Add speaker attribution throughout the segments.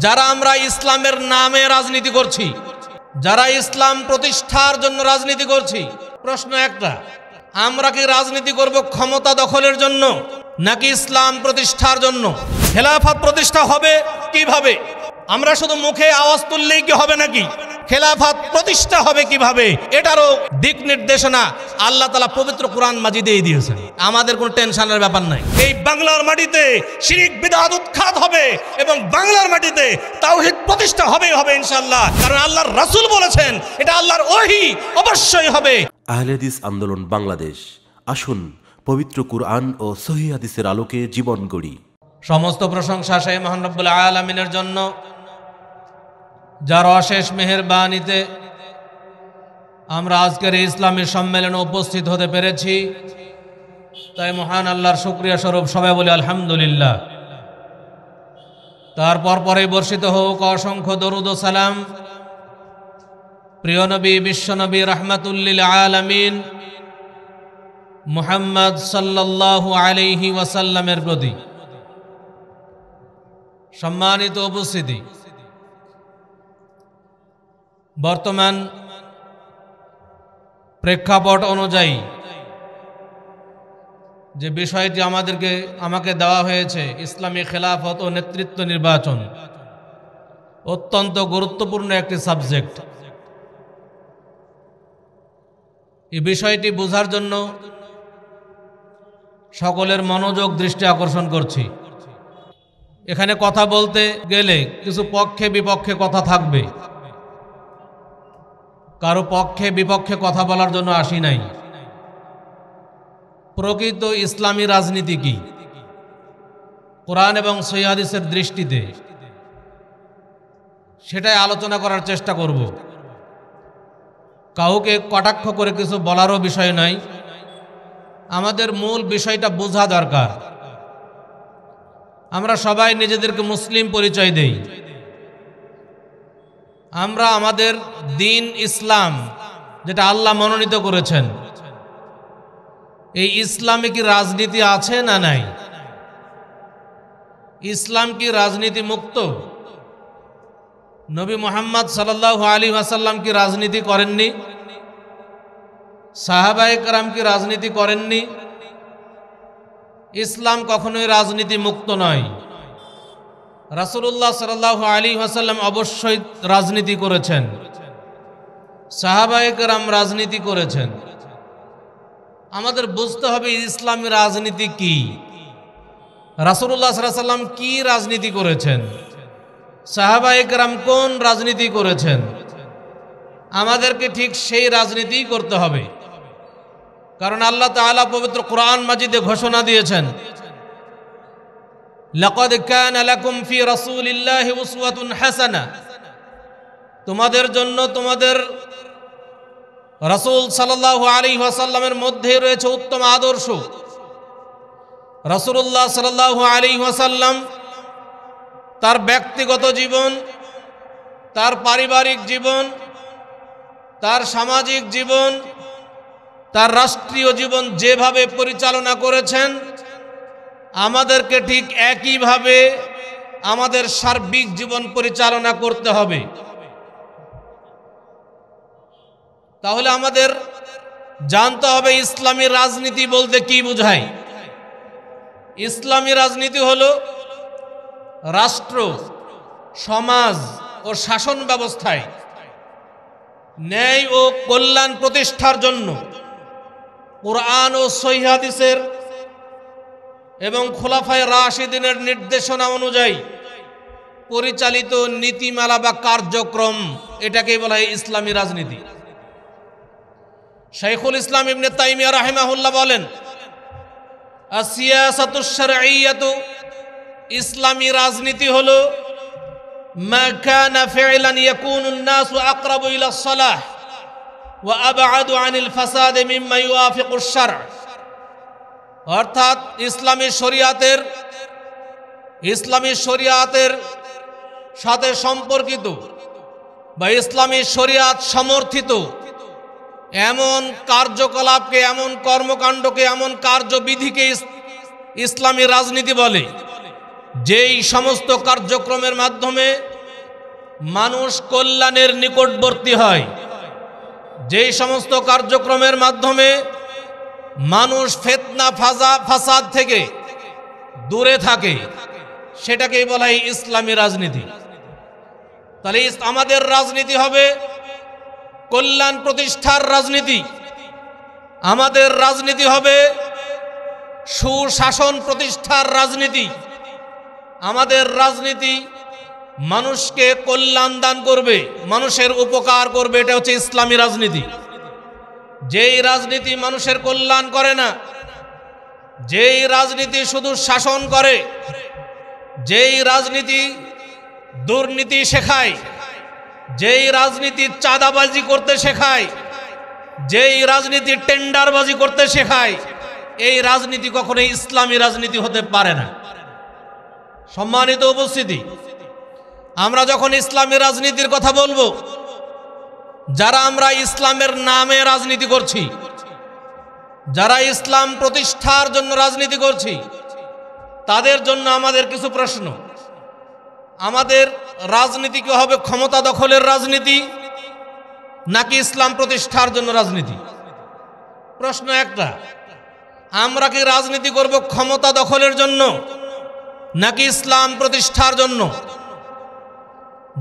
Speaker 1: যারা আমরা ইসলামের নামে রাজনীতি করছি, যারা ইসলাম প্রতিষ্ঠার জন্য রাজনীতি করছি, প্রশ্ন একটা, আমরা কি রাজনীতি করব ক্ষমতা দখলের জন্য নাকি ইসলাম প্রতিষ্ঠার জন্য? খেলাফত প্রতিষ্ঠা হবে কিভাবে? আমরা শুধু মুখে আওয়াজ তুললেই কি হবে নাকি? খেলাফত প্রতিষ্ঠা হবে কিভাবে এটারও দিক নির্দেশনা আল্লাহ তাআলা পবিত্র কোরআন মাজিদেই দিয়েছেন। আমাদের কোনো টেনশনের ব্যাপার নাই। এই বাংলার মাটিতে শিরক বিদআত উৎখাত হবে এবং বাংলার মাটিতে তাওহীদ প্রতিষ্ঠা হবেই হবে ইনশাআল্লাহ। কারণ আল্লাহর রাসূল বলেছেন এটা আল্লাহর ওহী, অবশ্যই হবে। আহলে হাদিস আন্দোলন বাংলাদেশ, আসুন পবিত্র কুরআন ও সহিহ হাদিসের আলোকে জীবন গড়ি। সমস্ত প্রশংসা সেই মহান রব্বুল আলামিনের জন্য, যার অশেষ মেহেরবানিতে আমরা আজকের এই ইসলামী সম্মেলনে উপস্থিত হতে পেরেছি। তাই মহান আল্লাহর শুকরিয়া স্বরূপ সবাই বলি আলহামদুলিল্লাহ। তারপর পরে বর্ষিত হোক অসংখ্য দরুদ ও সালাম প্রিয় নবী, বিশ্বনবী, রাহমাতুল আলামিন মুহাম্মদ সাল্লাল্লাহু আলাইহি ওয়াসাল্লামের প্রতি। সম্মানিত উপস্থিতি, বর্তমান প্রেক্ষাপট অনুযায়ী যে বিষয়টি আমাকে দেওয়া হয়েছে, ইসলামী খেলাফত ও নেতৃত্ব নির্বাচন, অত্যন্ত গুরুত্বপূর্ণ একটি সাবজেক্ট। এই বিষয়টি বোঝার জন্য সকলের মনোযোগ দৃষ্টি আকর্ষণ করছি। এখানে কথা বলতে গেলে কিছু পক্ষে বিপক্ষে কথা থাকবে, কারো পক্ষে বিপক্ষে কথা বলার জন্য আসি নাই। প্রকৃত ইসলামী রাজনীতি কি কোরআন এবং সহিহ হাদিসের দৃষ্টিতে, সেটাই আলোচনা করার চেষ্টা করব। কাউকে কটাক্ষ করে কিছু বলারও বিষয় নাই, আমাদের মূল বিষয়টা বোঝা দরকার। আমরা সবাই নিজেদেরকে মুসলিম পরিচয় দেই। আমরা আমাদের দিন ইসলাম, যেটা আল্লাহ মনোনীত করেছেন, এই ইসলামে কি রাজনীতি আছে না নাই? ইসলাম কি রাজনীতি মুক্ত? নবী মুহাম্মদ সাল্লাল্লাহু আলাইহি ওয়াসাল্লাম কি রাজনীতি করেননি? সাহাবায়ে কেরাম কি রাজনীতি করেননি? ইসলাম কখনোই রাজনীতি মুক্ত নয়। রাসূলুল্লাহ সাল্লাল্লাহু আলাইহি ওয়াসাল্লাম অবশ্যই রাজনীতি করেছেন, সাহাবায়ে কেরাম রাজনীতি করেছেন। আমাদের বুঝতে হবে ইসলামী রাজনীতি কি, রাসূলুল্লাহ সাল্লাল্লাহু আলাইহি ওয়াসাল্লাম কি রাজনীতি করেছেন, সাহাবায়ে কেরাম কোন রাজনীতি করেছেন। আমাদেরকে ঠিক সেই রাজনীতি করতে হবে। কারণ আল্লাহ তাআলা পবিত্র কোরআন মাজিদে ঘোষণা দিয়েছেন, লাকাদ কানা লাকুম ফি রাসূলিল্লাহি উসওয়াতুন হাসানাহ, তোমাদের জন্য তোমাদের রাসূল সাল্লাল্লাহু আলাইহি ওয়াসাল্লামের মধ্যে রয়েছে উত্তম আদর্শ। রাসূলুল্লাহ সাল্লাল্লাহু আলাইহি ওয়াসাল্লাম তার ব্যক্তিগত জীবন, তার পারিবারিক জীবন, তার সামাজিক জীবন, তার রাষ্ট্রীয় জীবন যেভাবে পরিচালনা করেছেন, আমাদেরকে ঠিক একইভাবে আমাদের সার্বিক জীবন পরিচালনা করতে হবে। তাহলে আমাদের জানতে হবে ইসলামী রাজনীতি বলতে কি বোঝায়। ইসলামী রাজনীতি হলো রাষ্ট্র, সমাজ ও শাসন ব্যবস্থায় ন্যায় ও কল্যাণ প্রতিষ্ঠার জন্য কোরআন ও সহিহ হাদিসের এবং খোলাফায়ে রাশিদিনের নির্দেশনা অনুযায়ী পরিচালিত নীতিমালা বা কার্যক্রম, এটাকেই বলা হয় ইসলামী রাজনীতি। শাইখুল ইসলাম ইবনে তাইমিয়া রাহিমাহুল্লাহ বলেন, আসিয়াসাতুশ শারঈয়াতু, ইসলামী রাজনীতি হলো মা কানা ফি'লান ইয়াকুনুন নাসু আকরাবু ইলা সালাহ ওয়া আবআদু আনিল ফাসাদ মিম্মা ইউয়াফিকুশ শার'আ। অর্থাৎ ইসলামী শরিয়াতের সাথে সম্পর্কিত বা ইসলামী শরিয়াত সমর্থিত এমন কার্যকলাপকে, এমন কর্মকাণ্ডকে, এমন কার্যবিধিকে ইসলামী রাজনীতি বলে যেই সমস্ত কার্যক্রমের মাধ্যমে মানুষ কল্যাণের নিকটবর্তী হয়, যেই সমস্ত কার্যক্রমের মাধ্যমে মানুষ ফিতনা ফাসাদ থেকে দূরে থাকে, সেটাকেই বলা হয় ইসলামী রাজনীতি। তাহলে আমাদের রাজনীতি হবে কল্যাণ প্রতিষ্ঠার রাজনীতি, আমাদের রাজনীতি হবে সুশাসন প্রতিষ্ঠার রাজনীতি, আমাদের রাজনীতি মানুষকে কল্যাণ দান করবে, মানুষের উপকার করবে, এটা হচ্ছে ইসলামী রাজনীতি। যেই রাজনীতি মানুষের কল্যাণ করে না, যেই রাজনীতি শুধু শাসন করে, যেই রাজনীতি দুর্নীতি শেখায়, যেই রাজনীতি চাঁদাবাজি করতে শেখায়, যেই রাজনীতি টেন্ডারবাজি করতে শেখায়, এই রাজনীতি কখনোই ইসলামী রাজনীতি হতে পারে না। সম্মানিত উপস্থিতি, আমরা যখন ইসলামী রাজনীতির কথা বলবো, যারা আমরা ইসলামের নামে রাজনীতি করছি, যারা ইসলাম প্রতিষ্ঠার জন্য রাজনীতি করছি, তাদের জন্য আমাদের কিছু প্রশ্ন। আমাদের রাজনীতি কি হবে ক্ষমতা দখলের রাজনীতি নাকি ইসলাম প্রতিষ্ঠার জন্য রাজনীতি? প্রশ্ন একটা, আমরা কি রাজনীতি করব ক্ষমতা দখলের জন্য নাকি ইসলাম প্রতিষ্ঠার জন্য?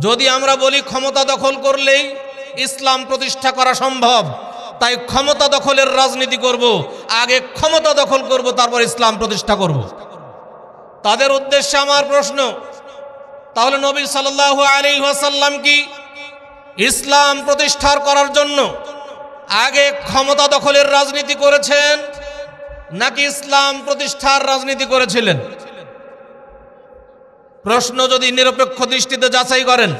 Speaker 1: যদি আমরা বলি ক্ষমতা দখল করলেই ইসলাম প্রতিষ্ঠা করা সম্ভব, তাই ক্ষমতা দখলের রাজনীতি করব, আগে ক্ষমতা দখল করব, তারপর ইসলাম প্রতিষ্ঠা করব। তাদের উদ্দেশ্যে আমার প্রশ্ন, তাহলে নবী সাল্লাল্লাহু আলাইহি ওয়াসাল্লাম কি ইসলাম প্রতিষ্ঠার করার জন্য আগে ক্ষমতা দখলের রাজনীতি করেছেন নাকি ইসলাম প্রতিষ্ঠার রাজনীতি করেছিলেন? প্রশ্ন যদি নিরপেক্ষ দৃষ্টিতে যাচাই করেন,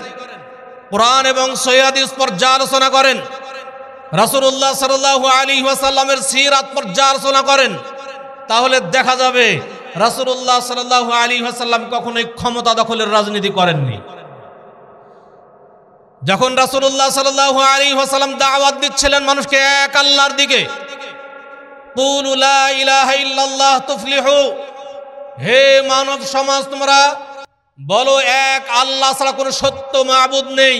Speaker 1: কোরআন এবং সহিহ হাদিস পর্যালোচনা করেন, রাসূলুল্লাহ সাল্লাল্লাহু আলাইহি ওয়াসাল্লামের সিরাত পর্যালোচনা করেন, তাহলে দেখা যাবে রাসূলুল্লাহ সাল্লাল্লাহু আলাইহি ওয়াসাল্লাম কখনোই ক্ষমতা দখলের রাজনীতি করেননি। যখন রাসূলুল্লাহ সাল্লাল্লাহু আলাইহি ওয়াসাল্লাম দাওয়াত দিচ্ছিলেন মানুষকে এক আল্লাহর দিকে, কুলু লা ইলাহা ইল্লাল্লাহ তুফলিহু, হে মানব সমাজ তোমরা বলো এক আল্লাহ ছাড়া কোনো সত্য মাবুদ নেই,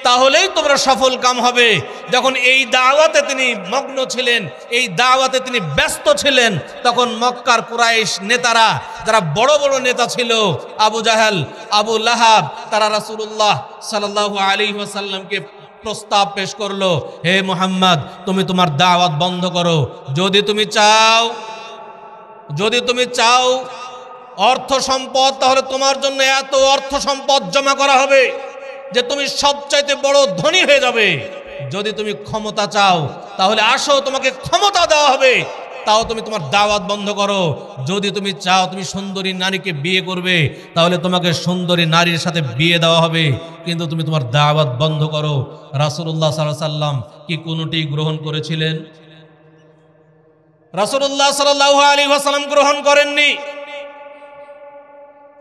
Speaker 1: তাহলেই তোমরা সফল কাম হবে। যখন এই দাওয়াতে তিনি মগ্ন ছিলেন, এই দাওয়াতে তিনি ব্যস্ত ছিলেন, তখন মক্কার কুরাইশ নেতারা, যারা বড় বড় নেতা ছিল, আবু জাহেল, আবু লাহাব, তারা রাসূলুল্লাহ সাল্লাল্লাহু আলাইহি ওয়াসাল্লামকে প্রস্তাব পেশ করলো, হে মুহাম্মদ তুমি তোমার দাওয়াত বন্ধ করো, যদি তুমি চাও অর্থ সম্পদ, তাহলে তোমার জন্য এত অর্থ সম্পদ জমা করা হবে যে তুমি সবচাইতে বড় ধনী হয়ে যাবে। যদি তুমি ক্ষমতা চাও তাহলে আসো, তোমাকে ক্ষমতা দেওয়া হবে, তাও তুমি তোমার দাওয়াত বন্ধ করো। যদি তুমি চাও তুমি সুন্দরী নারীকে বিয়ে করবে, তাহলে তোমাকে সুন্দরী নারীর সাথে বিয়ে দেওয়া হবে, কিন্তু তুমি তোমার দাওয়াত বন্ধ করো। রাসূলুল্লাহ সাল্লাল্লাহু আলাইহি ওয়াসাল্লাম কি কোনটি গ্রহণ করেছিলেন? রাসূলুল্লাহ সাল্লাল্লাহু আলাইহি ওয়াসাল্লাম গ্রহণ করেননি।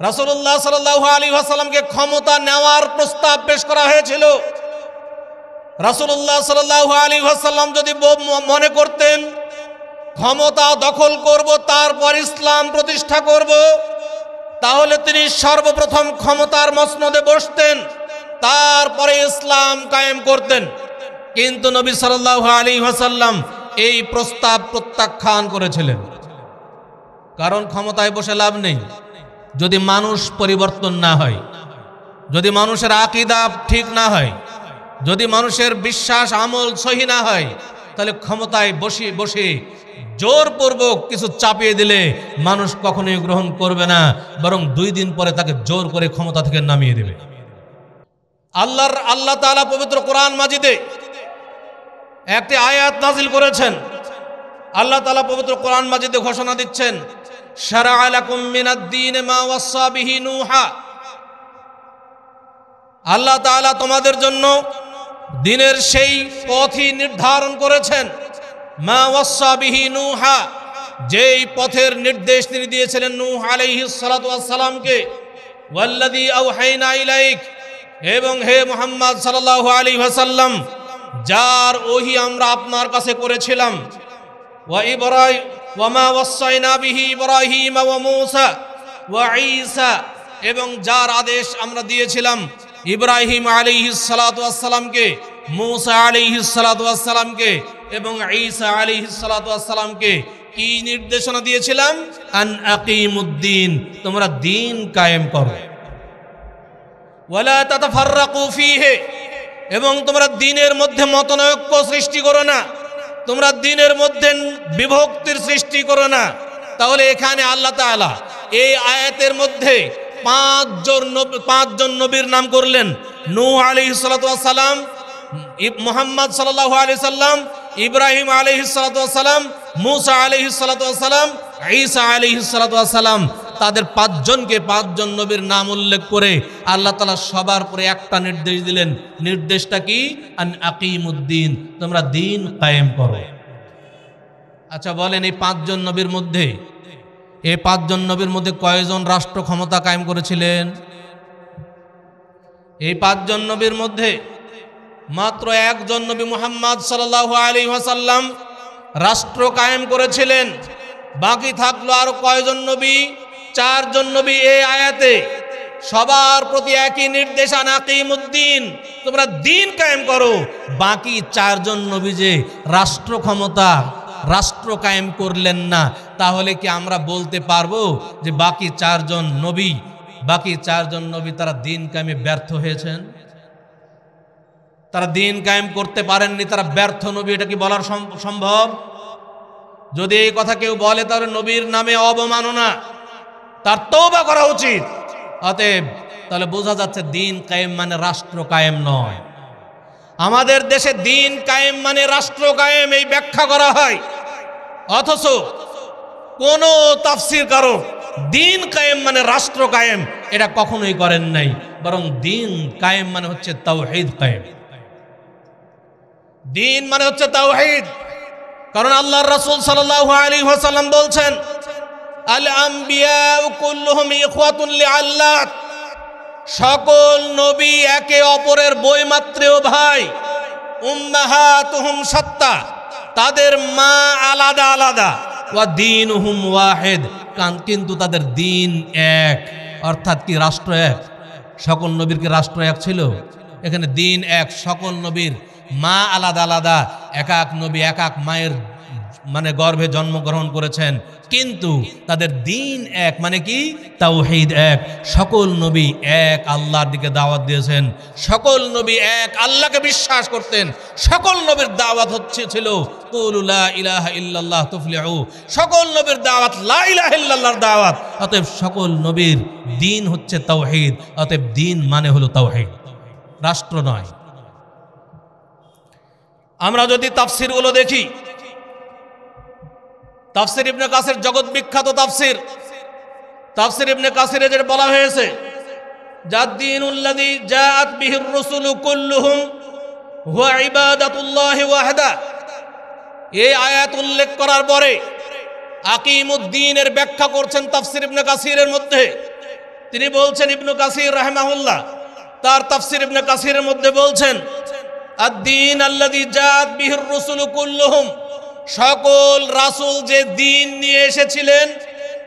Speaker 1: রাসূলুল্লাহ সাল্লাল্লাহু আলাইহি ওয়াসাল্লামকে ক্ষমতা নেওয়ার প্রস্তাব পেশ করা হয়েছিল। রাসূলুল্লাহ সাল্লাল্লাহু আলাইহি ওয়াসাল্লাম যদি মনে করতেন ক্ষমতা দখল করব তারপর ইসলাম প্রতিষ্ঠা করব, তাহলে তিনি সর্বপ্রথম ক্ষমতার মসনদে বসতেন, তারপরে ইসলাম কায়েম করতেন। কিন্তু নবী সাল্লাল্লাহু আলাইহি ওয়াসাল্লাম এই প্রস্তাব প্রত্যাখ্যান করেছিলেন, কারণ ক্ষমতায় বসে লাভ নেই। যদি মানুষ পরিবর্তন না হয়, যদি মানুষের আকীদা ঠিক না হয়, যদি মানুষের বিশ্বাস আমল সহি না হয়, তাহলে ক্ষমতায় বসে বসে জোরপূর্বক কিছু চাপিয়ে দিলে মানুষ কখনোই গ্রহণ করবে না, বরং 2 দিন পরে তাকে জোর করে ক্ষমতা থেকে নামিয়ে দেবে। আল্লাহ তাআলা পবিত্র কোরআন মাজিদে একটি আয়াত নাজিল করেছেন। আল্লাহ তাআলা পবিত্র কোরআন মাজিদে ঘোষণা দিচ্ছেন, শারা'a লাকুম মিনাদ-দীন মা ওয়াসসা বিহি নূহা। আল্লাহ তাআলা তোমাদের জন্য দ্বীনের সেই পথই নির্ধারণ করেছেন, মা ওয়াসসা বিহি নূহা, যেই পথের নির্দেশ তিনি দিয়েছিলেন নূহ আলাইহিস সালাতু ওয়াস সালামকে, ওয়াল্লাযী আওহাইনা ইলাইক, এবং হে মুহাম্মদ সাল্লাল্লাহু আলাইহি ওয়াসাল্লাম যার ওহী আমরা আপনার কাছে করেছিলাম, ওয়া ইব্রাহিম ওয়া মা ওয়াসাইনা বিহি ইব্রাহিম ওয়া মূসা ওয়া ঈসা এবং যার আদেশ আমরা দিয়েছিলাম ইব্রাহিম আলাইহিস সালাতু ওয়াস সালামকে, মূসা আলাইহিস সালাতু ওয়াস সালামকে এবং ঈসা আলাইহিস সালাতু ওয়াস সালামকে, কি নির্দেশনা দিয়েছিলাম? আন আকিমুদ্দিন, তোমরা দ্বীন কায়েম করো, ওয়ালা তাতাফাররাকু ফীহি, এবং তোমরা দ্বীনের মধ্যে মতনৈক্য সৃষ্টি করো না, তোমরা দ্বীনের মধ্যে বিভক্তির সৃষ্টি করো না। তাহলে এখানে আল্লাহ তাআলা এই আয়াতের মধ্যে পাঁচজন নবীর নাম করলেন। নূহ আলাইহিস সালাতু ওয়াস সালাম, মুহাম্মদ সাল্লাল্লাহু আলাইহি সাল্লাম, ইব্রাহিম আলাইহিস সালাতু ওয়াস সালাম, মূসা আলাইহিস সালাতু ওয়াস সালাম, ঈসা আলাইহিস সালাতু ওয়াস সালাম। তাদের পাঁচজন নবীর নাম উল্লেখ করে আল্লাহ তাআলা সবার পরে একটা নির্দেশ দিলেন। নির্দেশটা কি? আন আকিমুদ্দিন, তোমরা দ্বীন কায়েম করো। আচ্ছা বলেন, এই পাঁচজন নবীর মধ্যে কয়জন রাষ্ট্র ক্ষমতা কায়েম করেছিলেন? এই পাঁচজন নবীর মধ্যে মাত্র একজন নবী মুহাম্মদ সাল্লাল্লাহু আলাইহি ওয়াসাল্লাম রাষ্ট্র কায়েম করেছিলেন। বাকি থাকলো আর কয়জন নবী? চারজন নবী। এই আয়াতে সবার প্রতি একই নির্দেশ, আন আকিমুদ্দিন, তোমরা দ্বীন কায়েম করো। বাকি চারজন নবী যে রাষ্ট্র কায়েম করলেন না, তাহলে কি আমরা বলতে পারবো যে বাকি চারজন নবী তারা দ্বীন কায়েমে ব্যর্থ হয়েছেন? তারা দ্বীন কায়েম করতে পারেননি, তারা ব্যর্থ নবী, এটা কি বলার সম্ভব? যদি এই কথা কেউ বলে তাহলে নবীর নামে অবমাননা, তার তওবা করা উচিত। অতএব তাহলে বোঝা যাচ্ছে দ্বীন কায়েম মানে রাষ্ট্র কায়েম নয়। আমাদের দেশে দ্বীন কায়েম মানে রাষ্ট্র কায়েম, এই ব্যাখ্যা করা হয়, অথচ কোন তাফসীরকারও দ্বীন কায়েম মানে রাষ্ট্র কায়েম এটা কখনোই করেন নাই। বরং দ্বীন কায়েম মানে হচ্ছে তাওহীদ কায়েম। দ্বীন মানে হচ্ছে তাওহীদ। কারণ আল্লাহর রাসূল সাল্লাল্লাহু আলাইহি ওয়াসাল্লাম বলছেন, আল আম্বিয়াউ কুল্লুহুম ইখওয়াতুন লিআল্লাত, সকল নবী একে অপরের বৈমাত্রেয় ভাই। উম্মাহাতুহুম শাত্তা, তাদের মা আলাদা আলাদা। ওয়া দীনুহুম ওয়াহিদ, কিন্তু তাদের দ্বীন এক। অর্থাৎ কি রাষ্ট্র এক? সকল নবীর কি রাষ্ট্র এক ছিল? এখানে দ্বীন এক, সকল নবীর মা আলাদা আলাদা, এক এক নবী এক এক মায়ের গর্ভে জন্মগ্রহণ করেছেন, কিন্তু তাদের দ্বীন এক। মানে কি? তাওহীদ এক। সকল নবী এক আল্লাহর দিকে দাওয়াত দিয়েছেন, সকল নবী এক আল্লাহকে বিশ্বাস করতেন। সকল নবীর দাওয়াত ছিল কুলু লা ইলাহা ইল্লাল্লাহ তুফলিহু, সকল নবীর দাওয়াত লা ইলাহা ইল্লাল্লাহর দাওয়াত। অতএব সকল নবীর দ্বীন হচ্ছে তাওহীদ। অতএব দ্বীন মানে হলো তাওহীদ, রাষ্ট্র নয়। আমরা যদি তাফসীরগুলো দেখি, তাফসীর ইবনে কাসির জগৎ বিখ্যাত তাফসীর ইবনে কাসিরে যেটা বলা হয়েছে, জাদ্দীনুল্লাযী জাআত বিহির রাসূলু কুল্লুহুম হুয়া ইবাদাতুল্লাহি ওয়াহদা। এই আয়াত উল্লেখ করার পরে আকিমুদ্দিনের ব্যাখ্যা করছেন তাফসীর ইবনে কাসিরের মধ্যে। তিনি বলছেন, ইবনে কাসির রাহিমাহুল্লাহ তার তাফসীর ইবনে কাসিরের মধ্যে বলছেন, আদ-দীন আল্লাযী জাআত বিহির রাসূলু কুল্লুহুম, সকল রাসূল যে দ্বীন নিয়ে এসেছিলেন,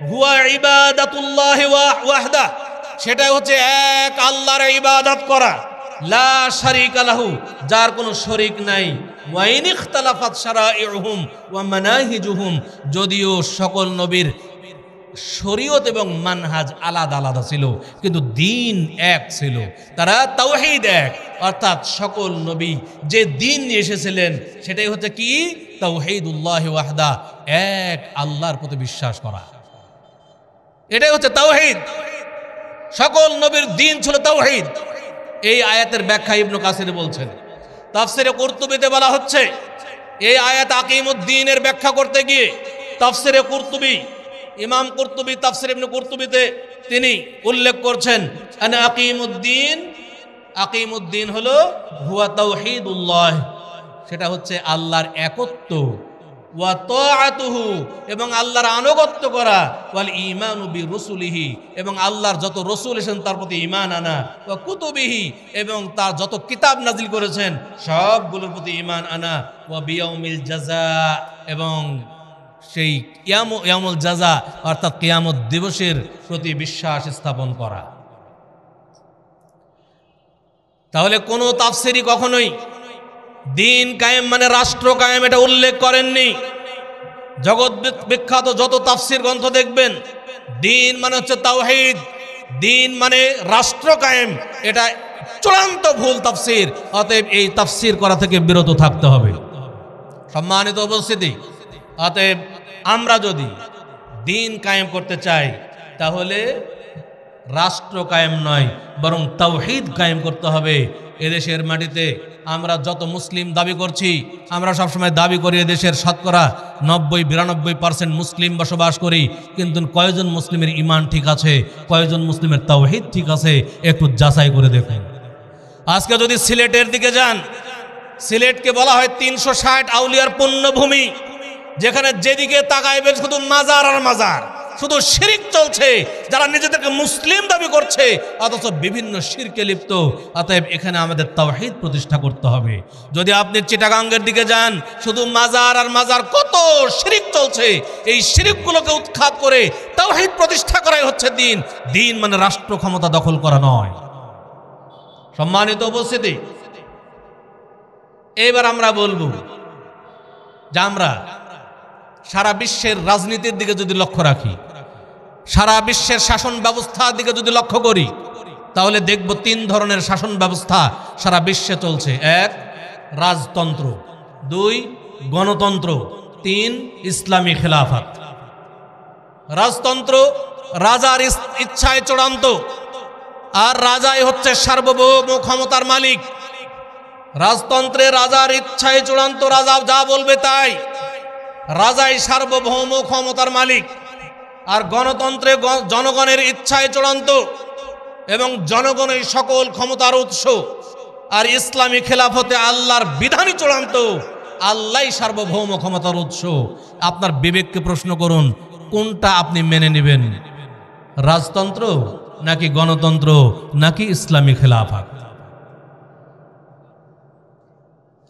Speaker 1: হুয়া ইবাদাতুল্লাহি ওয়াহদা, সেটা হচ্ছে এক আল্লাহর ইবাদত করা, লা শারীকা লাহু, যার কোনো শরীক নাই। ওয়া ইন ইখতালাফাত শারাইউহুম ওয়া মানাহিজুহুম, যদিও সকল নবীর শরীয়ত এবং মানহাজ আলাদা আলাদা ছিল, কিন্তু দ্বীন এক ছিল, তারা তাওহীদ এক। অর্থাৎ সকল নবী যে দ্বীন নিয়ে এসেছিলেন সেটাই হচ্ছে কি? তাওহীদুল্লাহি ওয়াহদা, এক আল্লাহর প্রতি বিশ্বাস করা, এটাই হচ্ছে তাওহীদ। সকল নবীর দ্বীন ছিল তাওহীদ। এই আয়াতের ব্যাখ্যা ইবনে কাসির বলছেন। তাফসীরে কুরতুবীতে বলা হচ্ছে, এই আয়াত আকিমুদ্দিনের ব্যাখ্যা করতে গিয়ে তাফসীরে কুরতুবী, ইমাম কুরতুবী তাফসীর ইবনে কুরতুবীতে তিনি উল্লেখ করছেন, আনা আকিমুদ্দিন হলো হুয়া তাওহীদুল্লাহ, সেটা হচ্ছে আল্লাহর একত্ব, ওয়া তাআতুহু, এবং আল্লাহর আনুগত্য করা, ওয়াল ঈমানু বিরুসুলিহি, এবং আল্লাহর যত রাসূল এসেছেন তার প্রতি ঈমান আনা, ওয়া কুতুবিহি, এবং তার যত কিতাব নাজিল করেছেন সবগুলোর প্রতি ঈমান আনা, ওয়া বিয়াউমিল জাযা, এবং সেই ইয়ামুল জাযা অর্থাৎ কিয়ামত দিবসের প্রতি বিশ্বাস স্থাপন করা। তাহলে কোনো তাফসিরই কখনোই দিন কায়েম মানে রাষ্ট্র কায়েম এটা উল্লেখ করেননি। জগৎ বিখ্যাত যত তাফসির গ্রন্থ দেখবেন, দিন মানে হচ্ছে তাওহীদ, দিন মানে রাষ্ট্র কায়েম, এটা চূড়ান্ত ভুল তাফসির। অতএব এই তাফসির করা থেকে বিরত থাকতে হবে। সম্মানিত উপস্থিতি, অতএব আমরা যদি দিন কায়েম করতে চাই তাহলে রাষ্ট্র কায়েম নয়, বরং তাওহীদ কায়েম করতে হবে। এদেশের মাটিতে আমরা যত মুসলিম দাবি করছি, আমরা সবসময় দাবি করি এদেশের শতকরা 90-92% মুসলিম বসবাস করি, কিন্তু কয়জন মুসলিমের ঈমান ঠিক আছে, কয়জন মুসলিমের তাওহীদ ঠিক আছে, একটু যাচাই করে দেখুন। আজকে যদি সিলেটের দিকে যান, সিলেটকে বলা হয় 360 আউলিয়ার পুণ্যভূমি, যেখানে যেদিকে তাকাইবেন শুধু মাজার আর মাজার, শুধু শিরক চলছে। যারা নিজেদেরকে মুসলিম দাবি করছে অথচ বিভিন্ন শিরকে লিপ্ত। অতএব এখানে আমাদের তাওহীদ প্রতিষ্ঠা করতে হবে। যদি আপনি চিটাগাঙ্গের দিকে যান, শুধু মাজার আর মাজার, কত শিরক চলছে। এই শিরকগুলোকে উৎখাত করে তাওহীদ প্রতিষ্ঠা করাই হচ্ছে দিন। দিন মানে রাষ্ট্র ক্ষমতা দখল করা নয়। সম্মানিত উপস্থিতি, এবার আমরা বলবো যে আমরা সারা বিশ্বের রাজনীতির দিকে যদি লক্ষ্য রাখি, সারা বিশ্বের শাসন ব্যবস্থার দিকে যদি লক্ষ্য করি, তাহলে দেখব 3 ধরনের শাসন ব্যবস্থা সারা বিশ্বে চলছে। 1 রাজতন্ত্র, 2 গণতন্ত্র, 3 ইসলামী খেলাফত। রাজতন্ত্র রাজার ইচ্ছায় চূড়ান্ত, আর রাজাই হচ্ছে সার্বভৌম ক্ষমতার মালিক। রাজতন্ত্রে রাজার ইচ্ছায় চূড়ান্ত, রাজা যা বলবে তাই, রাজাই সার্বভৌম ক্ষমতার মালিক। আর গণতন্ত্রে জনগণের ইচ্ছায় চূড়ান্ত এবং জনগণের সকল ক্ষমতার উৎস। আর ইসলামী খেলাফতে আল্লাহর বিধানই চূড়ান্ত, আল্লাহই সার্বভৌম ক্ষমতার উৎস। আপনার বিবেককে প্রশ্ন করুন, কোনটা আপনি মেনে নেবেন? রাজতন্ত্র নাকি গণতন্ত্র নাকি ইসলামী খেলাফত?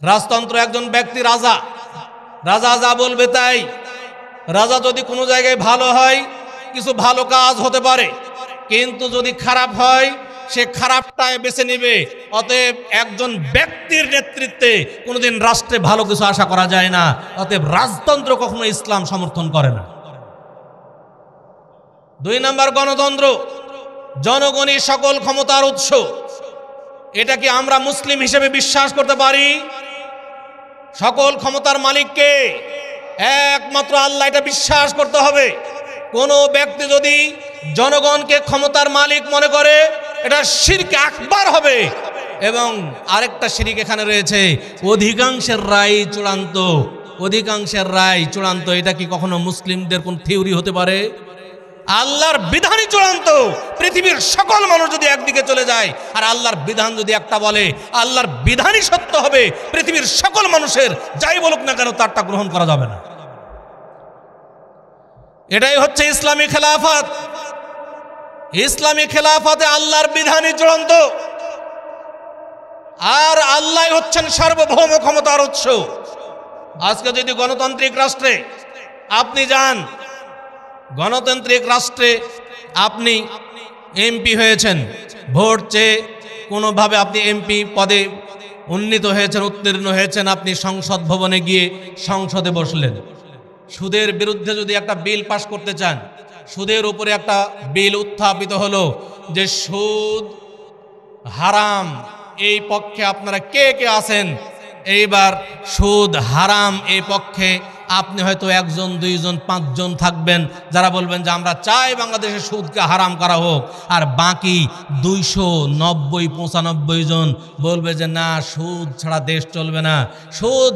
Speaker 1: রাজতন্ত্র একজন ব্যক্তি রাজা, রাজা যা বলবে তাই। রাজা যদি কোনো জায়গায় ভালো হয়, কিছু ভালো কাজ হতে পারে, কিন্তু যদি খারাপ হয় সে খারাপটাই বেছে নেবে। অতএব একজন ব্যক্তির নেতৃত্বে কোনোদিন রাষ্ট্রে ভালো কিছু আশা করা যায় না। অতএব রাজতন্ত্র কখনো ইসলাম সমর্থন করে না। 2 নম্বর গণতন্ত্র, জনগণই সকল ক্ষমতার উৎস। এটা কি আমরা মুসলিম হিসেবে বিশ্বাস করতে পারি? সকল ক্ষমতার মালিককে একমাত্র আল্লাহ, এটা বিশ্বাস করতে হবে। কোনো ব্যক্তি যদি জনগণকে ক্ষমতার মালিক মনে করে, এটা শিরক আকবার হবে। এবং আরেকটা শিরক এখানে রয়েছে, অধিকাংশের রায় চূড়ান্ত। অধিকাংশের রায় চূড়ান্ত, এটা কি কখনো মুসলিমদের কোন থিওরি হতে পারে? আল্লাহর বিধানই চূড়ান্ত। পৃথিবীর সকল মানুষ যদি একদিকে চলে যায় আর আল্লাহর বিধান যদি একটা বলে, আল্লাহর বিধানই সত্য হবে। পৃথিবীর সকল মানুষের যাই বলুক না কেন তারটা গ্রহণ করা যাবে না। এটাই হচ্ছে ইসলামী খেলাফত। ইসলামী খেলাফতে আল্লাহর বিধানই চূড়ান্ত, আর আল্লাহ হচ্ছেন সার্বভৌম ক্ষমতার উৎস। আজকে যদি গণতান্ত্রিক রাষ্ট্রে আপনি যান, গণতান্ত্রিক রাষ্ট্রে আপনি এমপি হয়েছেন, ভোট চেয়ে কোনোভাবে আপনি এমপি পদে উন্নীত হয়েছেন, উত্তীর্ণ হয়েছেন, আপনি সংসদ ভবনে গিয়ে সংসদে বসলেন। সুদের বিরুদ্ধে যদি একটা বিল পাশ করতে চান, সুদের উপরে একটা বিল উত্থাপিত হলো যে সুদ হারাম, এই পক্ষে আপনারা কে কে আছেন? এইবার সুদ হারাম এই পক্ষে আপনি হয়তো 1 জন 2 জন 5 জন থাকবেন যারা বলবেন যে আমরা চাই বাংলাদেশে সুদকে হারাম করা হোক, আর বাকি 290-95 জন বলবে যে না, সুদ ছাড়া দেশ চলবে না। সুদ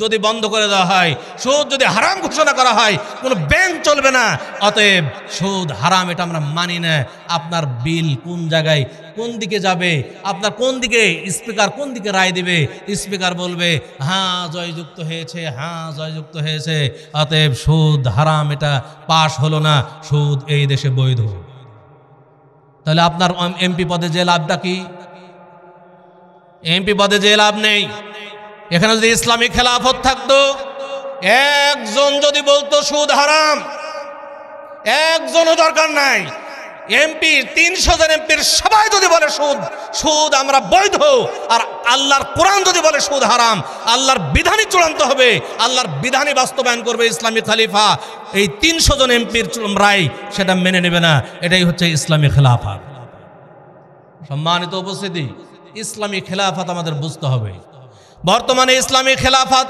Speaker 1: যদি বন্ধ করে দেওয়া হয়, সুদ যদি হারাম ঘোষণা করা হয়, কোনো ব্যাংক চলবে না। অতএব সুদ হারাম, এটা আমরা মানি না। আপনার বিল কোন জায়গায়, কোন দিকে যাবে, আপনার কোন দিকে স্পিকার কোন দিকে রায় দিবে? স্পিকার বলবে হ্যাঁ জয়যুক্ত হয়েছে, হ্যাঁ জয়যুক্ত হয়েছে। অতএব সুদ হারাম, এটা পাশ হলো না, সুদ এই দেশে বৈধ। তাহলে আপনার এমপি পদে যে লাভটা কি? এমপি পদে যে লাভ নেই। এখানে যদি ইসলামী খেলাফত থাকতো, একজন যদি বলতো সুদ হারাম, একজনও দরকার নাই, এমপি 300 জন এমপির সবাই যদি বলে সুদ সুদ আমরা বৈধ, আর আল্লাহর কোরআন যদি বলে সুদ হারাম, আল্লাহর বিধানই চূড়ান্ত হবে, আল্লাহর বিধানই বাস্তবায়ন করবে ইসলামী খলিফা, এই 300 জন এমপির রায় সেটা মেনে নেবে না। এটাই হচ্ছে ইসলামী খেলাফত। সম্মানিত উপস্থিতি, ইসলামী খেলাফত আমাদের বুঝতে হবে। বর্তমানে ইসলামী খেলাফত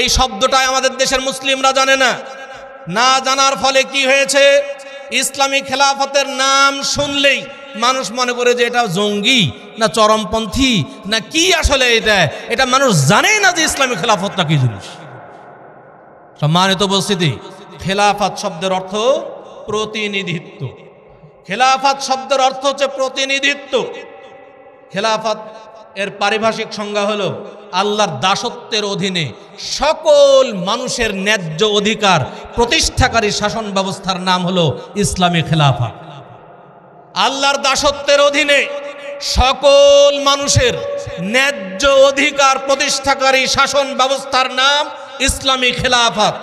Speaker 1: এই শব্দটাই আমাদের দেশের মুসলিমরা জানে না। না জানার ফলে কি হয়েছে, ইসলামী খেলাফতের নাম শুনলেই মানুষ মনে করে যে এটা জঙ্গি না চরমপন্থী না কি, আসলে এটা মানুষ জানেই না যে ইসলামী খেলাফতটা কি জিনিস। সম্মানিত উপস্থিতি, খেলাফত শব্দের অর্থ প্রতিনিধিত্ব। খেলাফত শব্দের অর্থ হচ্ছে প্রতিনিধিত্ব। খেলাফত এর পারিভাষিক সংজ্ঞা হলো আল্লাহর দাসত্বের অধীনে সকল মানুষের ন্যায্য অধিকার প্রতিষ্ঠাকারী শাসন ব্যবস্থার নাম হলো ইসলামী খেলাফত। আল্লাহর দাসত্বের অধীনে সকল মানুষের ন্যায্য অধিকার প্রতিষ্ঠাকারী শাসন ব্যবস্থার নাম ইসলামী খেলাফত।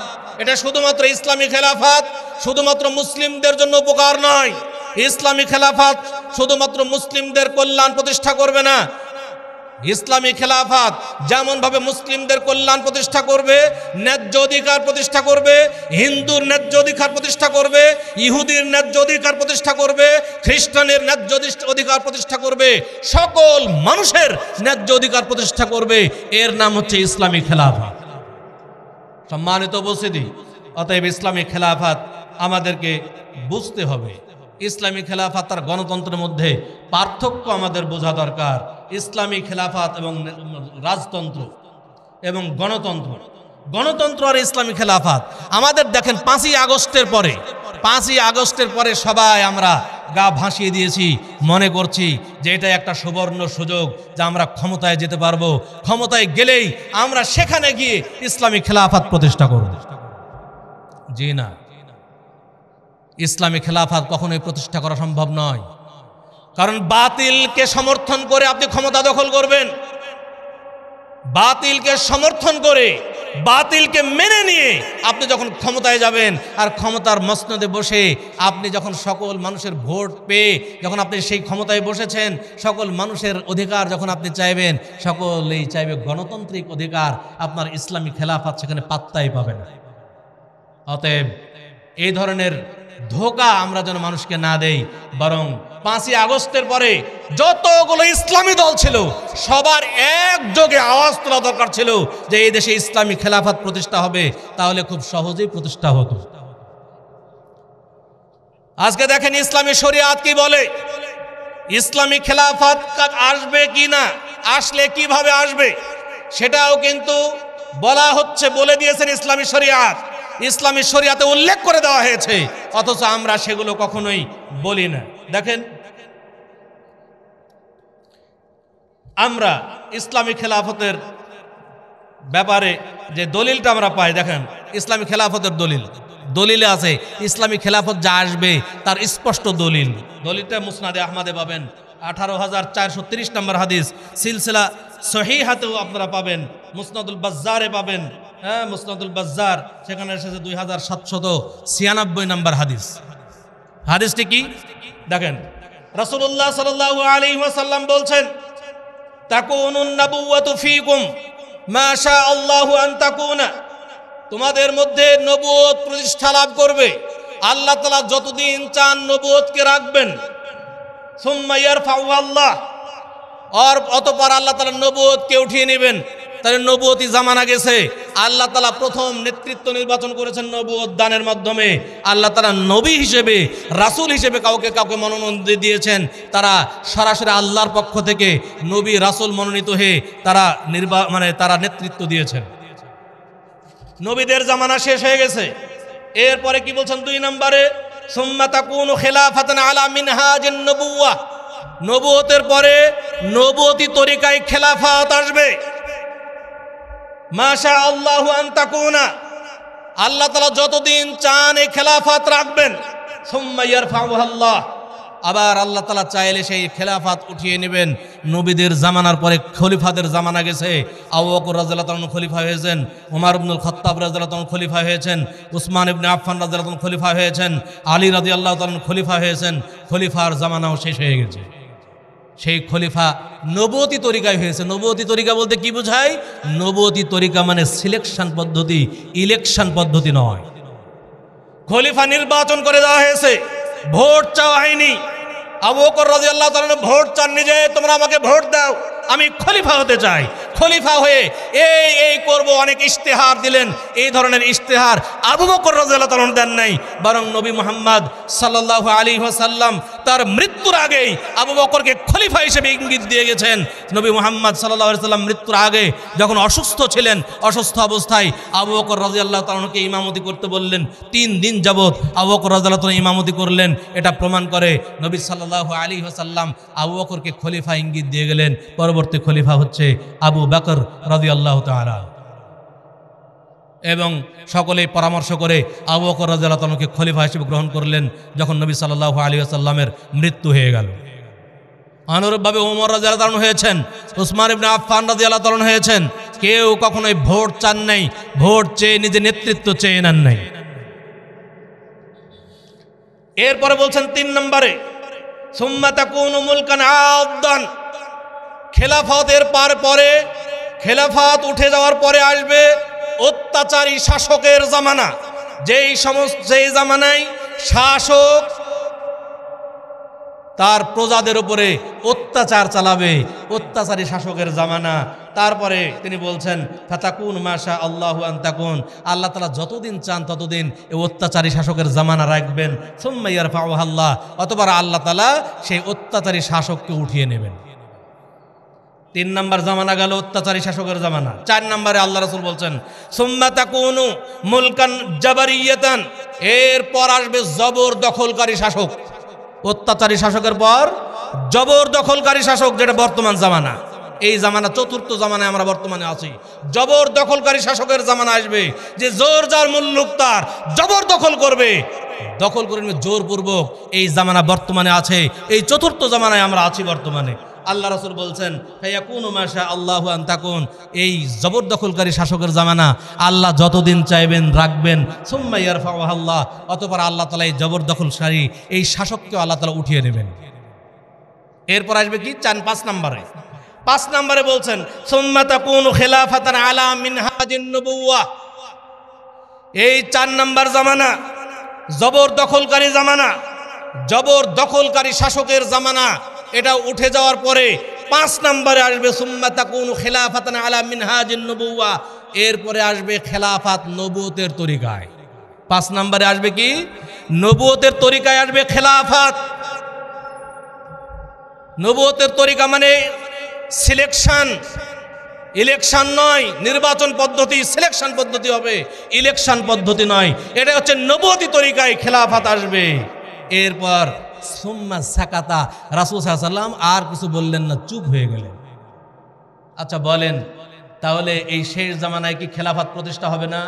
Speaker 1: এটা শুধুমাত্র ইসলামী খেলাফত শুধুমাত্র মুসলিমদের জন্য উপকার নয়। ইসলামী খেলাফত শুধুমাত্র মুসলিমদের কল্যাণ প্রতিষ্ঠা করবে না। ইসলামী খেলাফত যেমন ভাবে মুসলিমদের কল্যাণ প্রতিষ্ঠা করবে, ন্যায্য অধিকার প্রতিষ্ঠা করবে, হিন্দুর ন্যায্য অধিকার প্রতিষ্ঠা করবে, ইহুদির ন্যায্য অধিকার প্রতিষ্ঠা করবে, খ্রিস্টানের ন্যায্য অধিকার প্রতিষ্ঠা করবে, সকল মানুষের ন্যায্য অধিকার প্রতিষ্ঠা করবে। এর নাম হচ্ছে ইসলামী খেলাফত। সম্মানিত উপস্থিতি, অতএব ইসলামী খেলাফত আমাদেরকে বুঝতে হবে। ইসলামী খেলাফত আর গণতন্ত্রের মধ্যে পার্থক্য আমাদের বোঝা দরকার। ইসলামী খেলাফত এবং রাজতন্ত্র এবং গণতন্ত্র, গণতন্ত্র আর ইসলামী খেলাফত আমাদের দেখেন 5ই আগস্টের পরে সবাই আমরা গা ভাসিয়ে দিয়েছি, মনে করছি যে এটা একটা সুবর্ণ সুযোগ যে আমরা ক্ষমতায় যেতে পারবো, ক্ষমতায় গেলেই আমরা সেখানে গিয়ে ইসলামী খেলাফত প্রতিষ্ঠা করব। জি না, ইসলামী খেলাফত কখনোই প্রতিষ্ঠা করা সম্ভব নয়। কারণ বাতিলকে সমর্থন করে আপনি ক্ষমতা দখল করবেন, বাতিলকে সমর্থন করে বাতিলকে মেনে নিয়ে আপনি যখন ক্ষমতায় যাবেন, আর ক্ষমতার মসনদে বসে আপনি যখন সকল মানুষের ভোট পেয়ে যখন আপনি সেই ক্ষমতায় বসেছেন, সকল মানুষের অধিকার যখন আপনি চাইবেন, সকলেই চাইবে গণতান্ত্রিক অধিকার, আপনার ইসলামী খেলাফত সেখানে পাত্তাই পাবে না। অতএব এই ধরনের ধোঁকা আমরা যেন মানুষকে না দেই, বরং 5ই আগস্টের পরে যতগুলো ইসলামী দল ছিল সবার একযোগে আওয়াজ তোলা দরকার ছিল যে এই দেশে ইসলামী খেলাফত প্রতিষ্ঠা হবে, তাহলে খুব সহজেই প্রতিষ্ঠা হতো। আজকে দেখেন ইসলামী শরিয়াত কি বলে, ইসলামী খেলাফত আসবে কি না, আসলে কিভাবে আসবে সেটাও কিন্তু বলা হচ্ছে, বলে দিয়েছেন ইসলামী শরিয়াত। ইসলামী শরিয়াতে উল্লেখ করে দেওয়া হয়েছে, অথচ আমরা সেগুলো কখনোই বলি না। দেখেন আমরা ইসলামী খেলাফতের ব্যাপারে যে দলিলটা আমরা পাই, দেখেন ইসলামী খেলাফতের দলিলে আছে ইসলামী খেলাফত যা আসবে তার স্পষ্ট দলিলটা মুসনাদে আহমদে পাবেন 18,430 নম্বর হাদিস, সিলসিলা সহিহাতেও আপনারা পাবেন, মুসনাদুল বাজ্জারে পাবেন, হ্যাঁ মুসনাদুল বাজ্জার সেখানে এসেছে 2796 নম্বর হাদিস। হাদিসটি কি দেখেন, রাসূলুল্লাহ সাল্লাল্লাহু আলাইহি ওয়াসাল্লাম বলছেন, তাকুনুন নাবুওয়াতু ফীকুম মা শা আল্লাহু আন তাকুনা, তোমাদের মধ্যে নবুয়ত প্রতিষ্ঠা লাভ করবে, আল্লাহ তাআলা যতদিন চান নবুয়তকে রাখবেন। সুম্মা ইয়ারফাউ আল্লাহ, আর অতঃপর আল্লাহ তাআলা নবুয়তকে উঠিয়ে নেবেন। তাহলে নবুয়তি জামানা গেছে, আল্লাহ তাআলা প্রথম নেতৃত্ব নির্বাচন করেছেন নবুয়ত দানের মাধ্যমে। আল্লাহ তাআলা নবী হিসেবে, রাসূল হিসেবে কাউকে মনোনয়ন দিয়েছেন, তারা সরাসরি আল্লাহর পক্ষ থেকে নবী রাসূল মনোনীত হয়ে তারা তারা নেতৃত্ব দিয়েছেন। নবীদের জামানা শেষ হয়ে গেছে। এরপরে কি বলছেন 2 নম্বরে, সুম্মা তাকুনু খিলাফাতান আলা মিনহাজিন নবুওয়াহ, নবুয়তের পরে নবুয়তি তরিকায় খেলাফত আসবে। মাশা আল্লাহু আন তাকুনা, আল্লাহ তাআলা যতদিন চান এই খেলাফত রাখবেন। সুম্মা ইয়ারফাউহু আল্লাহ, আবার আল্লাহ তাআলা চাইলে সেই খেলাফত উঠিয়ে নেবেন। নবীদের জামানার পরে খলিফাদের জামানা গেছে। আবু বকর রাদিয়াল্লাহু তাআলা খলিফা হয়েছেন, ওমর ইবনুল খাত্তাব রাদিয়াল্লাহু তাআলা খলিফা হয়েছেন, উসমান ইবনে আফফান রাদিয়াল্লাহু তাআলা খলিফা হয়েছেন, আলী রাদিয়াল্লাহু তাআলা খলিফা হয়েছেন। খলিফার জামানাও শেষ হয়ে গেছে। সেই খলিফা নবুয়তি তরিকায় হয়েছে। নবুয়তি তরিকা বলতে কি বোঝায়? নবুয়তি তরিকা মানে সিলেকশন পদ্ধতি, ইলেকশন পদ্ধতি নয়। খলিফা নির্বাচন করে দেওয়া হয়েছে, ভোট চাওয়া হয়নি। আবু বকর রাদিয়াল্লাহু তাআলা ভোট চাননি যে তোমরা আমাকে ভোট দাও, আমি খলিফা হতে চাই। খলিফা হয়ে এই করব, অনেক ইশতেহার দিলেন। এই ধরনের ইশতেহার আবু বকর রাদিয়াল্লাহু তাআলা দেন নাই, বরং নবী মুহাম্মদ সাল্লাল্লাহু আলাইহি ওয়াসাল্লাম তার মৃত্যুর আগেই আবু বকরকে খলিফা হিসেবে ইঙ্গিত দিয়ে গেছেন। নবী মুহাম্মদ সাল্লাল্লাহু আলাইহি ওয়াসাল্লাম মৃত্যুর আগে যখন অসুস্থ ছিলেন, অসুস্থ অবস্থায় আবু বকর রাদিয়াল্লাহু তাআলাকে ইমামতি করতে বললেন। 3 দিন যাবত আবু বকর রাদিয়াল্লাহু তাআলা ইমামতি করলেন। এটা প্রমাণ করে নবী সাল্লাল্লাহু আলাইহি ওয়াসাল্লাম আবু বকরকে খলিফা ইঙ্গিত দিয়ে গেলেন। পরবর্তী খলিফা হচ্ছে আবু বকর রাদিয়াল্লাহু তাআলা। এবং সকলেই পরামর্শ করে আবু বকর রাদিয়াল্লাহু তাআলাকে খলিফা হিসেবে গ্রহণ করলেন যখন নবী সাল্লাল্লাহু আলাইহি ওয়াসাল্লামের মৃত্যু হয়ে গেল। অনুরূপভাবে ওমর রাদিয়াল্লাহু তাআলা হয়েছেন, উসমান ইবনে আফফান রাদিয়াল্লাহু তাআলা হয়েছেন। কেউ কখনোই ভোট চান নাই, ভোট চেয়ে নিজে নেতৃত্ব চেয়ে নেন নাই। এরপরে বলছেন 3 নম্বরে, সুম্মা তাকুনু মুলকান আদদান। খেলাফতের পরে খেলাফত উঠে যাওয়ার পরে আসবে অত্যাচারী শাসকের জামানা। যেই জামানায় শাসক তার প্রজাদের উপরে অত্যাচার চালাবে, অত্যাচারী শাসকের জামানা। তারপরে তিনি বলছেন ফাতাকুন মাশা আল্লাহু আন তাকুন, আল্লাহ তাআলা যতদিন চান ততদিন এই অত্যাচারী শাসকের জামানা রাখবেন। সুম্মা ইয়ারফাউহা আল্লাহ, অতঃপর আল্লাহ তাআলা সেই অত্যাচারী শাসককে উঠিয়ে নেবেন। 3 নম্বর জামানা গেল অত্যাচারী শাসকের জামানা। 4 নম্বরে আল্লাহ রাসূল বলছেন সুম্মা তাকুনু মুলকান জাবারিয়াতান, এরপর আসবে জবর দখলকারী শাসক। অত্যাচারী শাসকের পর জবর দখলকারী শাসক, যেটা বর্তমান জামানা। এই জামানা 4র্থ জামানায় আমরা বর্তমানে আছি। জবর দখলকারী শাসকের জামানা আসবে, যে জোর যার মুল্লুক তার জবর দখল করবে, দখল করে নেবে জোরপূর্বক। এই জামানা বর্তমানে আছে, এই 4র্থ জামানায় আমরা আছি বর্তমানে। আল্লাহ রাসূল বলছেন ফায়াকুনু মাশা আল্লাহু আন তাকুন, এই জবরদখলকারী শাসকের জামানা আল্লাহ যতদিন চাইবেন রাখবেন। সুম্মা ইয়ারফাউহা আল্লাহ, অতঃপর আল্লাহ তাআলা এই জবরদখলকারী এই শাসককে আল্লাহ তাআলা উঠিয়ে নেবেন। এরপর আসবে কি 5 নম্বরে। 5 নম্বরে বলছেন সুম্মা তাকুনু খিলাফাতান আলা মিনহাজিন নবুওয়াহ। এই 4 নম্বর জামানা জবরদখলকারী জামানা, জবরদখলকারী শাসকের জামানা। এটা উঠে যাওয়ার পরে 5 নম্বরে আসবে সুম্মা তাকুনু খিলাফাতান আলা মিনহাজিন নবুওয়াহ, এরপরে আসবে খেলাফত নবুয়তের তরিকায়। 5 নম্বরে আসবে কি? নবুয়তের তরিকায় আসবে খেলাফত। নবুয়তের তরিকা মানে সিলেকশন, ইলেকশন নয়। নির্বাচন পদ্ধতি সিলেকশন পদ্ধতি হবে, ইলেকশন পদ্ধতি নয়। এটা হচ্ছে নবুয়তি তরিকায় খেলাফত আসবে। এরপর সুম্মা সাকাতা, রাসূল সাল্লাল্লাহু আলাইহি ওয়াসাল্লাম আর কিছু বললেন না, চুপ হয়ে গেলেন। আচ্ছা বলেন, তাহলে এই শেষ জামানায় কি খেলাফত প্রতিষ্ঠা হবে না?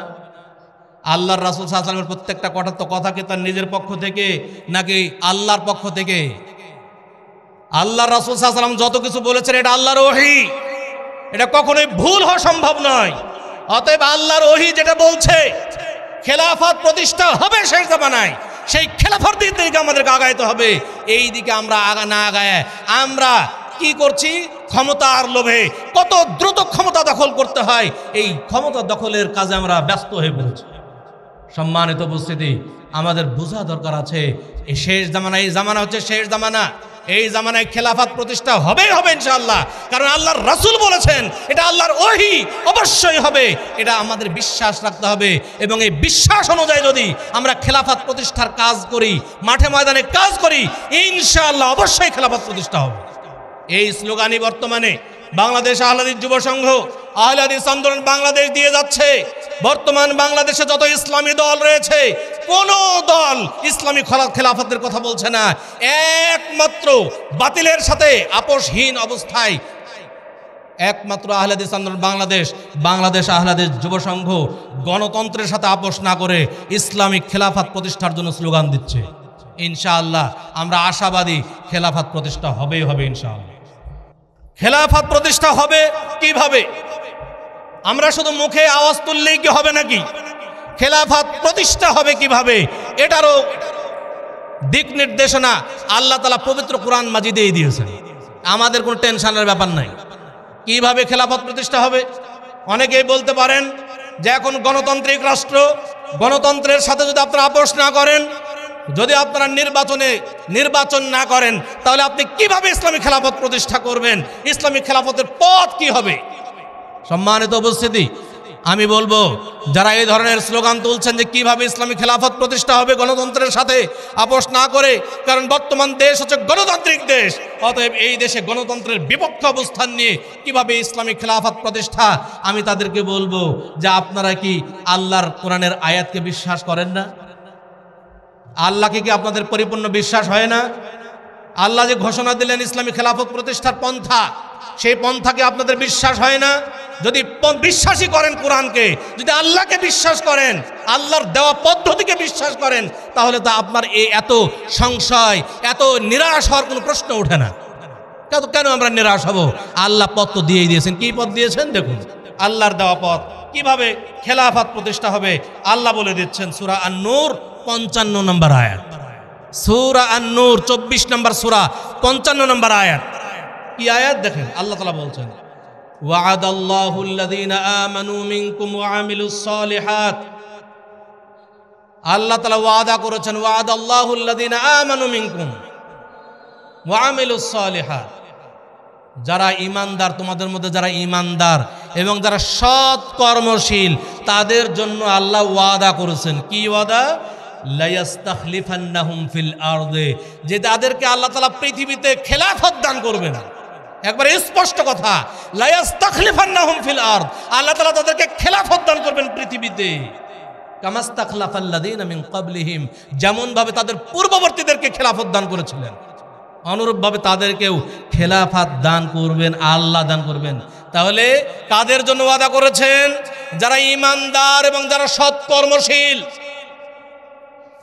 Speaker 1: আল্লাহর রাসূল সাল্লাল্লাহু আলাইহি ওয়াসাল্লামের প্রত্যেকটা কথা কি তার নিজের পক্ষ থেকে নাকি আল্লাহর পক্ষ থেকে? আল্লাহর রাসূল সাল্লাল্লাহু আলাইহি ওয়াসাল্লাম যত কিছু বলেছেন এটা আল্লাহর ওহী, এটা কখনোই ভুল হওয়া সম্ভব নয়। অতএব আল্লাহর ওহী যেটা বলছে খেলাফত প্রতিষ্ঠা হবে শেষ জামানায়, সেই খেলাফত দিকে আমাদেরকে আগাইতে হবে। এই দিকে আমরা না আগায় আমরা কি করছি? ক্ষমতার লোভে কত দ্রুত ক্ষমতা দখল করতে হয়, এই ক্ষমতা দখলের কাজে আমরা ব্যস্ত হয়ে পড়েছি। সম্মানিত উপস্থিতি, আমাদের বোঝা দরকার আছে এই শেষ জামানা, এই জামানা হচ্ছে শেষ জামানা। এই জামানায় খেলাফত প্রতিষ্ঠা হবেই হবে ইনশাআল্লাহ, কারণ আল্লাহর রাসূল বলেছেন, এটা আল্লাহর ওহী, অবশ্যই হবে। এটা আমাদের বিশ্বাস রাখতে হবে, এবং এই বিশ্বাস অনুযায়ী যদি আমরা খেলাফত প্রতিষ্ঠার কাজ করি, মাঠে ময়দানে কাজ করি, ইনশাআল্লাহ অবশ্যই খেলাফত প্রতিষ্ঠা হবে। এই স্লোগানই বর্তমানে বাংলাদেশ আহলে হাদিস যুব সংঘ, আহলে হাদিস আন্দোলন বাংলাদেশ দিয়ে যাচ্ছে। বর্তমান বাংলাদেশে যত ইসলামী দল রয়েছে, কোন দল ইসলামী খেলাফতের কথা বলছে না। একমাত্র বাতিলের সাথে আপোষহীন অবস্থায় একমাত্র আহলে হাদিস আন্দোলন বাংলাদেশ আহলে হাদিস যুব সংঘ গণতন্ত্রের সাথে আপোষ না করে ইসলামিক খেলাফত প্রতিষ্ঠার জন্য স্লোগান দিচ্ছে। ইনশাআল্লাহ আমরা আশাবাদী খেলাফত প্রতিষ্ঠা হবেই হবে ইনশাআল্লাহ। খেলাফত প্রতিষ্ঠা হবে কিভাবে? আমরা শুধু মুখে আওয়াজ তুললেই কি হবে নাকি? খেলাফত প্রতিষ্ঠা হবে কিভাবে এটারও দিক নির্দেশনা আল্লাহ তাআলা পবিত্র কোরআন মাজিদেই দিয়েছেন। আমাদের কোনো টেনশনের ব্যাপার নাই। কিভাবে খেলাফত প্রতিষ্ঠা হবে? অনেকেই বলতে পারেন যে এখন গণতান্ত্রিক রাষ্ট্র, গণতন্ত্রের সাথে যদি আপনারা আপোষ না করেন, যদি আপনারা নির্বাচন না করেন, তাহলে আপনি কিভাবে ইসলামী খেলাফত প্রতিষ্ঠা করবেন? ইসলামী খেলাফতের পথ কি হবে? সম্মানিত উপস্থিতি, আমি বলবো যারা এই ধরনের স্লোগান তুলছেন যে কিভাবে ইসলামী খেলাফত প্রতিষ্ঠা হবে গণতন্ত্রের সাথে আপোষ না করে, কারণ বর্তমান দেশ হচ্ছে গণতান্ত্রিক দেশ, অতএব এই দেশে গণতন্ত্রের বিপক্ষে অবস্থান নিয়ে কিভাবে ইসলামী খেলাফত প্রতিষ্ঠা, আমি তাদেরকে বলবো যে আপনারা কি আল্লাহর কোরআনের আয়াতকে বিশ্বাস করেন না? আল্লাহকে কি আপনাদের পরিপূর্ণ বিশ্বাস হয় না? আল্লাহ যে ঘোষণা দিলেন ইসলামী খেলাফত প্রতিষ্ঠার পন্থা, সেই পন্থাকে আপনাদের বিশ্বাস হয় না? যদি বিশ্বাসই করেন কোরআনকে, যদি আল্লাহকে বিশ্বাস করেন, আল্লাহর দেওয়া পদ্ধতিকে বিশ্বাস করেন, তাহলে তো আপনার এই এত সংশয়, এত নিরাশ হওয়ার কোনো প্রশ্ন ওঠে না। কেন আমরা নিরাশ হব? আল্লাহ পথ তো দিয়েই দিয়েছেন। কি পথ দিয়েছেন? দেখুন আল্লাহর দেওয়া পথ। কিভাবে খেলাফত প্রতিষ্ঠা হবে আল্লাহ বলে দিচ্ছেন সূরা আন-নূর 55 নম্বর আয়াত। সূরা আন-নূর 24 নম্বর সূরা 55 নম্বর আয়াত। কি আয়াত দেখেন, আল্লাহ তাআলা বলছেন ওয়া'আদাল্লাহু আল্লাযীনা আমানু মিনকুম ওয়া আমিলুস সালিহাত। আল্লাহ তাআলা ওয়াদা করেছেন ওয়া'আদাল্লাহু আল্লাযীনা আমানু মিনকুম ওয়া আমিলুস সালিহাত, যারা ঈমানদার, তোমাদের মধ্যে যারা ঈমানদার এবং যারা সৎ কর্মশীল, তাদের জন্য আল্লাহ ওয়াদা করেছেন। কি ওয়াদা? লায়াস্তাখলিফান্নাহুম ফিল আরদে, যে তাদেরকে আল্লাহ তাআলা পৃথিবীতে খেলাফত দান করবেন। একবার স্পষ্ট কথা, লায়াস্তাখলিফান্নাহুম ফিল আরদ, আল্লাহ তাআলা তাদেরকে খেলাফত দান করবেন পৃথিবীতে। কামাস্তাখলাফাল্লাযীনা মিন ক্বাবলিহিম, যেমন ভাবে তাদের পূর্ববর্তীদেরকে খেলাফত দান করেছিলেন, অনুরূপভাবে তাদেরকেও খেলাফত দান করবেন, আল্লাহ দান করবেন। তাহলে কাদের জন্য ওয়াদা করেছেন? যারা ঈমানদার এবং যারা সৎ কর্মশীল।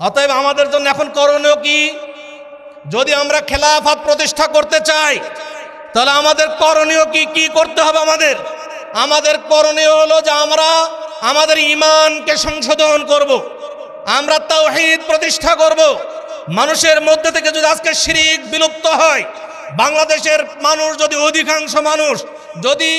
Speaker 1: অতএব আমাদের জন্য এখন করণীয় কি? যদি আমরা খেলাফত প্রতিষ্ঠা করতে চাই, তাহলে আমাদের করণীয় কি? কি করতে হবে আমাদের করণীয় হলো যে আমরা আমাদের ঈমানকে সংশোধন করব, আমরা তাওহীদ প্রতিষ্ঠা করব। মানুষের মধ্যে থেকে যদি আজকে শিরক বিলুপ্ত হয়, বাংলাদেশের মানুষ যদি, অধিকাংশ মানুষ যদি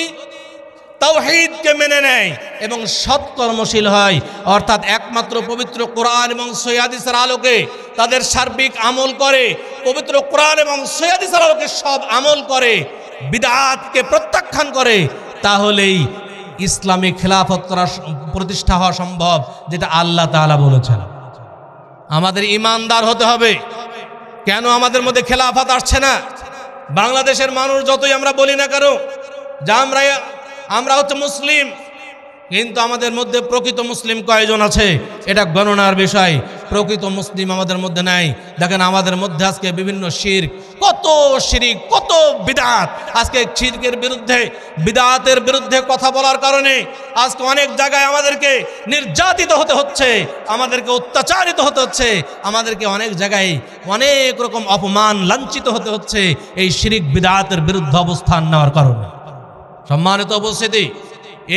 Speaker 1: তাওহীদকে মেনে নেয় এবং সৎ কর্মশীল হয়, অর্থাৎ একমাত্র পবিত্র কোরআন এবং সহিহ হাদিসের আলোকে তাদের সার্বিক আমল করে, পবিত্র কোরআন এবং সহিহ হাদিসের আলোকে সব আমল করে, বিদআতকে প্রত্যাখ্যান করে, তাহলেই ইসলামী খেলাফত প্রতিষ্ঠা হওয়া সম্ভব, যেটা আল্লাহ তাআলা বলেছেন। আমাদের ঈমানদার হতে হবে। কেন আমাদের মধ্যে খেলাফত আসছে না? বাংলাদেশের মানুষ যতই আমরা বলি না কেন যে আমরা হচ্ছে মুসলিম, কিন্তু আমাদের মধ্যে প্রকৃত মুসলিম কয়জন আছে এটা গণনার বিষয়। প্রকৃত মুসলিম আমাদের মধ্যে নাই। দেখেন আমাদের মধ্যে আজকে বিভিন্ন শিরক, কত শিরক, কত বিদআত। আজকে শিরকের বিরুদ্ধে, বিদআতের বিরুদ্ধে কথা বলার কারণে আজকে অনেক জায়গায় আমাদেরকে নির্যাতিত হতে হচ্ছে, আমাদেরকে অত্যাচারিত হতে হচ্ছে, আমাদেরকে অনেক জায়গায় অনেক রকম অপমান, লাঞ্ছিত হতে হচ্ছে এই শিরক বিদআতের বিরুদ্ধে অবস্থান নেওয়ার কারণে। সম্মানিত উপস্থিতি,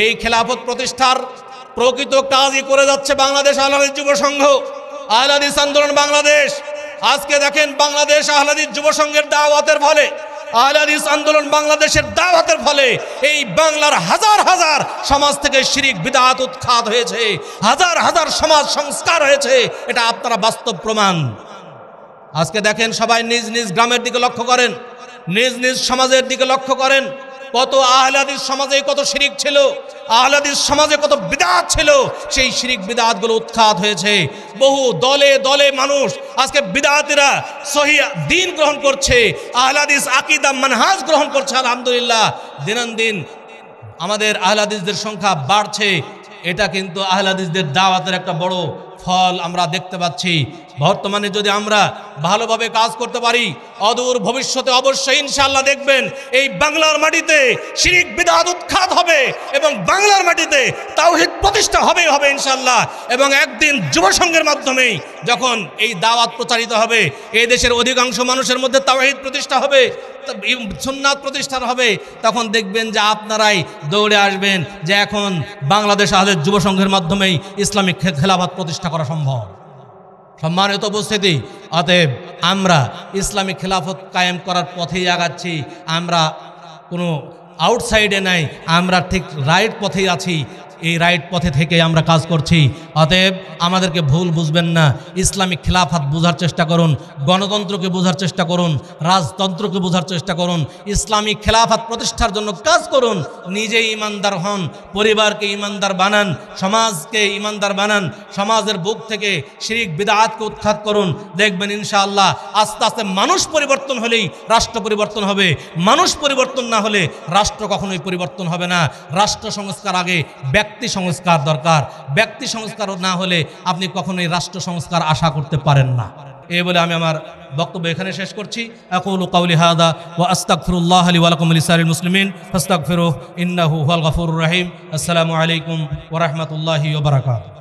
Speaker 1: এই খেলাফত প্রতিষ্ঠার প্রকৃত কাজই করে যাচ্ছে বাংলাদেশ আহলে হাদিস যুব সংঘ, আহলে হাদিস আন্দোলন বাংলাদেশ। আজকে দেখেন বাংলাদেশ আহলে হাদিস যুব সংঘের দাওয়াতের ফলে, আহলে হাদিস আন্দোলন বাংলাদেশের দাওয়াতের ফলে এই বাংলার হাজার হাজার সমাজ থেকে শিরক বিদআত উৎখাত হয়েছে, হাজার হাজার সমাজ সংস্কার হয়েছে। এটা আপনারা বাস্তব প্রমাণ। আজকে দেখেন সবাই নিজ নিজ গ্রামের দিকে লক্ষ্য করেন, নিজ নিজ সমাজের দিকে লক্ষ্য করেন। কত আহলে হাদিস সমাজে কত শিরক ছিল, আহলে হাদিস সমাজে কত বিদআত ছিল, সেই শিরক বিদআতগুলো উৎখাত হয়েছে। বহু দলে দলে মানুষ আজকে বিদআতিরা সহিহ দ্বীন গ্রহণ করছে, আহলে হাদিস আকীদা মানহাজ গ্রহণ করছে। আলহামদুলিল্লাহ, দিনান্দিন আমাদের আহলে হাদিসদের সংখ্যা বাড়ছে। এটা কিন্তু আহলে হাদিসদের দাওয়াতের একটা বড় ফল আমরা দেখতে পাচ্ছি। বর্তমানে যদি আমরা ভালোভাবে কাজ করতে পারি, অদূর ভবিষ্যতে অবশ্যই ইনশাআল্লাহ দেখবেন এই বাংলার মাটিতে শিরক বিদআত উৎখাত হবে এবং বাংলার মাটিতে তাওহীদ প্রতিষ্ঠা হবে ইনশাআল্লাহ। এবং একদিন যুব সংঘের মাধ্যমেই যখন এই দাওয়াত প্রচারিত হবে, এই দেশের অধিকাংশ মানুষের মধ্যে তাওহীদ প্রতিষ্ঠা হবে, সুন্নাত প্রতিষ্ঠা হবে, তখন দেখবেন যে আপনারাই দৌড়ে আসবেন যে এখন বাংলাদেশ আহলে যুব সংঘের মাধ্যমেই ইসলামিক খেলাফত প্রতিষ্ঠা করা সম্ভব। সম্মানিত উপস্থিতি, অতএব আমরা ইসলামিক খেলাফত কায়েম করার পথেই আগাচ্ছি। আমরা কোনো আউটসাইডে নাই, আমরা ঠিক রাইট পথেই আছি। এই রাইট পথে থেকে আমরা কাজ করছি। অতএব আমাদেরকে ভুল বুঝবেন না, ইসলামিক খেলাফত বোঝার চেষ্টা করুন, গণতন্ত্রকে বোঝার চেষ্টা করুন, রাজতন্ত্রকে বোঝার চেষ্টা করুন, ইসলামিক খেলাফত প্রতিষ্ঠার জন্য কাজ করুন। নিজেই ইমানদার হন, পরিবারকে ইমানদার বানান, সমাজকে ইমানদার বানান, সমাজের বুক থেকে শিরক বিদআতকে উৎখাত করুন। দেখবেন ইনশাআল্লাহ আস্তে আস্তে মানুষ পরিবর্তন হলেই রাষ্ট্র পরিবর্তন হবে। মানুষ পরিবর্তন না হলে রাষ্ট্র কখনোই পরিবর্তন হবে না। রাষ্ট্র সংস্কার আগে ব্যক্তি সংস্কার দরকার। ব্যক্তি সংস্কার না হলে আপনি কখনোই রাষ্ট্র সংস্কার আশা করতে পারেন না। এই বলে আমি আমার বক্তব্য এখানে শেষ করছি। আকুলু কাউলি হাদা ওয়া আস্তাগফিরুল্লাহ লি ওয়া লাকুম লিসাইরিল মুসলিমিন ফাস্তাগফিরুহু ইন্নাহু হুয়াল গফুরুর রহিম। আসসালামু আলাইকুম ওয়া রাহমাতুল্লাহি ওয়া বারাকাতুহু।